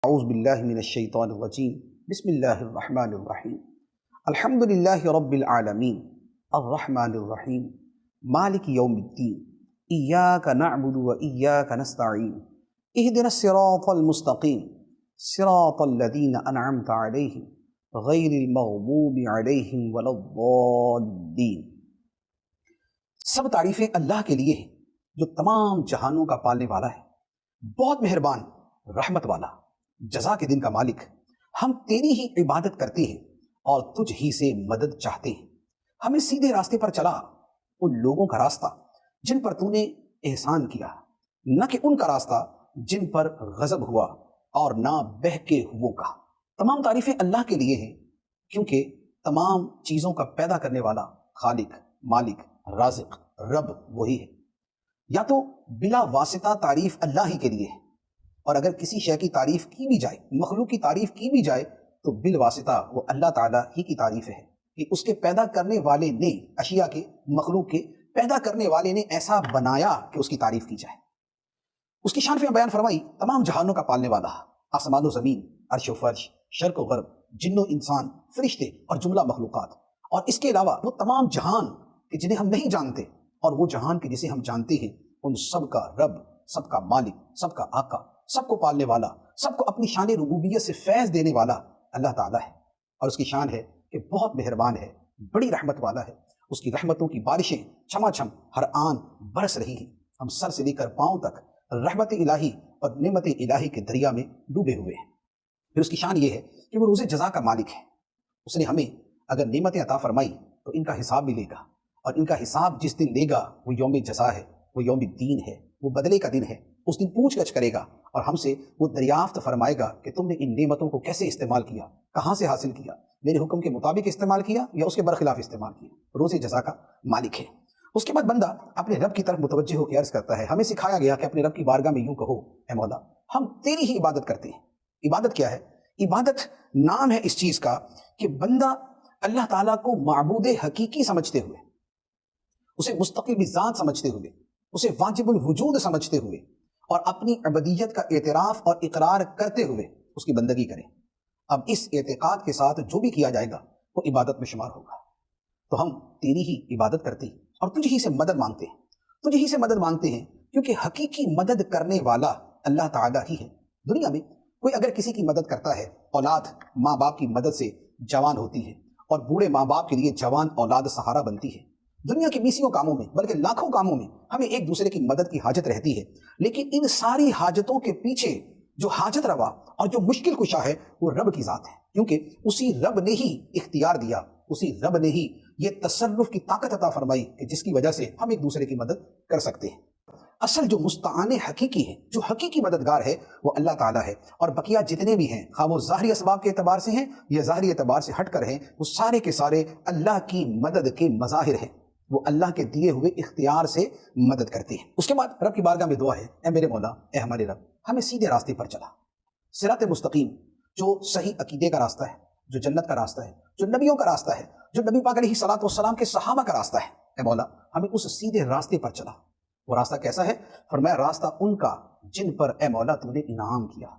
اعوذ باللہ من الشیطان الرجیم بسم اللہ الرحمن الرحیم الحمد للہ رب العالمین الرحمن الرحیم مالک یوم الدین ایاک نعبد و ایاک نستعین اہدنا الصراط المستقیم صراط الذین انعمت علیہم غیر المغضوب علیہم ولا الضالین۔ سب تعریفیں اللہ کے لیے ہیں جو تمام جہانوں کا پالنے والا ہے، بہت مہربان، رحمت والا، جزا کے دن کا مالک۔ ہم تیری ہی عبادت کرتے ہیں اور تجھ ہی سے مدد چاہتے ہیں۔ ہمیں سیدھے راستے پر چلا، ان لوگوں کا راستہ جن پر تو نے احسان کیا، نہ کہ ان کا راستہ جن پر غضب ہوا اور نہ بہکے ہووں کا۔ تمام تعریفیں اللہ کے لیے ہیں کیونکہ تمام چیزوں کا پیدا کرنے والا خالق، مالک، رازق، رب وہی ہے۔ یا تو بلا واسطہ تعریف اللہ ہی کے لیے ہے، اور اگر کسی شے کی تعریف کی بھی جائے، مخلوق کی تعریف کی بھی جائے، تو بالواسطہ وہ اللہ تعالیٰ ہی کی تعریف ہے کہ اس کے پیدا کرنے والے نے، اشیاء کے، مخلوق کے پیدا کرنے والے نے ایسا بنایا کہ اس کی تعریف کی جائے۔ اس کی شان میں بیان فرمائی، تمام جہانوں کا پالنے والا، آسمان و زمین، عرش و فرش، شرق و غرب، جن و انسان، فرشتے اور جملہ مخلوقات، اور اس کے علاوہ وہ تمام جہان کہ جنہیں ہم نہیں جانتے، اور وہ جہان کہ جسے ہم جانتے ہیں، ان سب کا رب، سب کا مالک، سب کا آقا، سب کو پالنے والا، سب کو اپنی شان ربوبیت سے فیض دینے والا اللہ تعالیٰ ہے۔ اور اس کی شان ہے کہ بہت مہربان ہے، بڑی رحمت والا ہے۔ اس کی رحمتوں کی بارشیں چھما چھم ہر آن برس رہی ہیں۔ ہم سر سے لے کر پاؤں تک رحمت الہی اور نعمت الہی کے دریا میں ڈوبے ہوئے ہیں۔ پھر اس کی شان یہ ہے کہ وہ روز جزا کا مالک ہے۔ اس نے ہمیں اگر نعمتیں عطا فرمائی تو ان کا حساب بھی لے گا، اور ان کا حساب جس دن لے گا وہ یوم جزا ہے، وہ یوم الدین ہے، وہ بدلے کا دن ہے۔ اس دن پوچھ گچھ کرے گا اور ہم سے وہ دریافت فرمائے گا کہ تم نے ان نعمتوں کو کیسے استعمال کیا، کہاں سے حاصل کیا، میرے حکم کے مطابق استعمال کیا یا اس کے برخلاف استعمال کیا۔ روز جزا کا مالک ہے۔ اس کے بعد بندہ اپنے رب کی طرف متوجہ ہو کے عرض کرتا ہے، ہمیں سکھایا گیا کہ اپنے رب کی بارگاہ میں یوں کہو، اے مولا ہم تیری ہی عبادت کرتے ہیں۔ عبادت کیا ہے؟ عبادت نام ہے اس چیز کا کہ بندہ اللہ تعالیٰ کو معبود حقیقی سمجھتے ہوئے، اسے مستقل بذات سمجھتے ہوئے، اسے واجب الوجود سمجھتے ہوئے، اور اپنی عبدیت کا اعتراف اور اقرار کرتے ہوئے اس کی بندگی کرے۔ اب اس اعتقاد کے ساتھ جو بھی کیا جائے گا وہ عبادت میں شمار ہوگا۔ تو ہم تیری ہی عبادت کرتے ہیں اور تجھ ہی سے مدد مانگتے ہیں، تجھ ہی سے مدد مانگتے ہیں، کیونکہ حقیقی مدد کرنے والا اللہ تعالیٰ ہی ہے۔ دنیا میں کوئی اگر کسی کی مدد کرتا ہے، اولاد ماں باپ کی مدد سے جوان ہوتی ہے، اور بوڑھے ماں باپ کے لیے جوان اولاد سہارا بنتی ہے۔ دنیا کے بیسیوں کاموں میں، بلکہ لاکھوں کاموں میں ہمیں ایک دوسرے کی مدد کی حاجت رہتی ہے، لیکن ان ساری حاجتوں کے پیچھے جو حاجت روا اور جو مشکل کشا ہے وہ رب کی ذات ہے، کیونکہ اسی رب نے ہی اختیار دیا، اسی رب نے ہی یہ تصرف کی طاقت عطا فرمائی کہ جس کی وجہ سے ہم ایک دوسرے کی مدد کر سکتے ہیں۔ اصل جو مستعان حقیقی ہے، جو حقیقی مددگار ہے، وہ اللہ تعالیٰ ہے، اور بقیہ جتنے بھی ہیں، خواہ وہ ظاہری اسباب کے اعتبار سے ہیں یا ظاہری اعتبار سے ہٹ کر ہیں، وہ سارے کے سارے اللہ کی مدد کے مظاہر ہیں۔ وہ اللہ کے دیے ہوئے اختیار سے مدد کرتے ہیں۔ اس کے بعد رب کی بارگاہ میں دعا ہے، اے میرے مولا، اے ہمارے رب، ہمیں سیدھے راستے پر چلا، صراط مستقیم، جو صحیح عقیدے کا راستہ ہے، جو جنت کا راستہ ہے، جو نبیوں کا راستہ ہے، جو نبی پاک علیہ الصلوۃ والسلام کے صحابہ کا راستہ ہے۔ اے مولا ہمیں اس سیدھے راستے پر چلا۔ وہ راستہ کیسا ہے؟ فرمایا راستہ ان کا جن پر اے مولا تو نے انعام کیا۔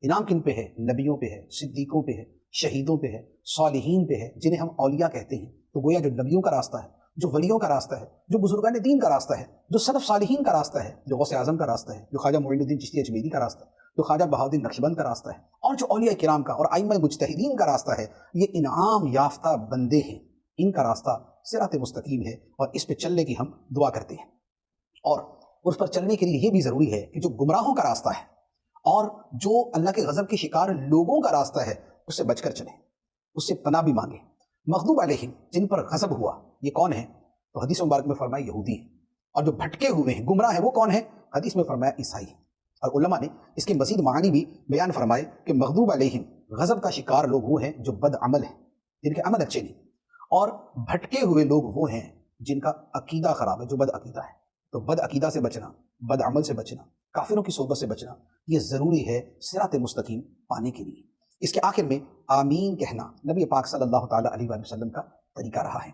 انعام کن پہ ہے؟ نبیوں پہ ہے، صدیقوں پہ ہے، شہیدوں پہ ہے، صالحین پہ ہے، جنہیں ہم اولیاء کہتے ہیں۔ تو گویا جو نبیوں کا راستہ ہے، جو ولیوں کا راستہ ہے، جو بزرگان دین کا راستہ ہے، جو سلف صالحین کا راستہ ہے، جو غوث اعظم کا راستہ ہے، جو خواجہ معین الدین چشتی اجمیری کا راستہ ہے، جو خواجہ بہاؤالدین نقشبند کا راستہ ہے، اور جو اولیاء کرام کا اور ائمہ مجتہدین کا راستہ ہے، یہ انعام یافتہ بندے ہیں۔ ان کا راستہ صراط مستقیم ہے، اور اس پہ چلنے کی ہم دعا کرتے ہیں۔ اور اس پر چلنے کے لیے یہ بھی ضروری ہے کہ جو گمراہوں کا راستہ ہے اور جو اللہ کے غضب کے شکار لوگوں کا راستہ ہے، اس سے بچ کر چلیں، اس سے پناہ بھی مانگیں۔ مغضوب علیہم، جن پر غضب ہوا، یہ کون ہے؟ تو حدیث مبارک میں فرمایا یہودی ہیں، اور جو بھٹکے ہوئے ہیں، گمراہ ہیں، وہ کون ہے؟ حدیث میں فرمایا عیسائی ہیں۔ اور علماء نے اس کے مزید معنی بھی بیان فرمائے کہ مغضوب علیہم، غضب کا شکار لوگ وہ ہیں جو بد عمل ہیں، جن کے عمل اچھے نہیں، اور بھٹکے ہوئے لوگ وہ ہیں جن کا عقیدہ خراب ہے، جو بد عقیدہ ہے۔ تو بد عقیدہ سے بچنا، بد عمل سے بچنا، کافروں کی صحبت سے بچنا، یہ ضروری ہے صراط مستقیم پانے کے لیے۔ اس کے آخر میں آمین کہنا نبی پاک صلی اللہ تعالیٰ علیہ وسلم کا طریقہ رہا ہے۔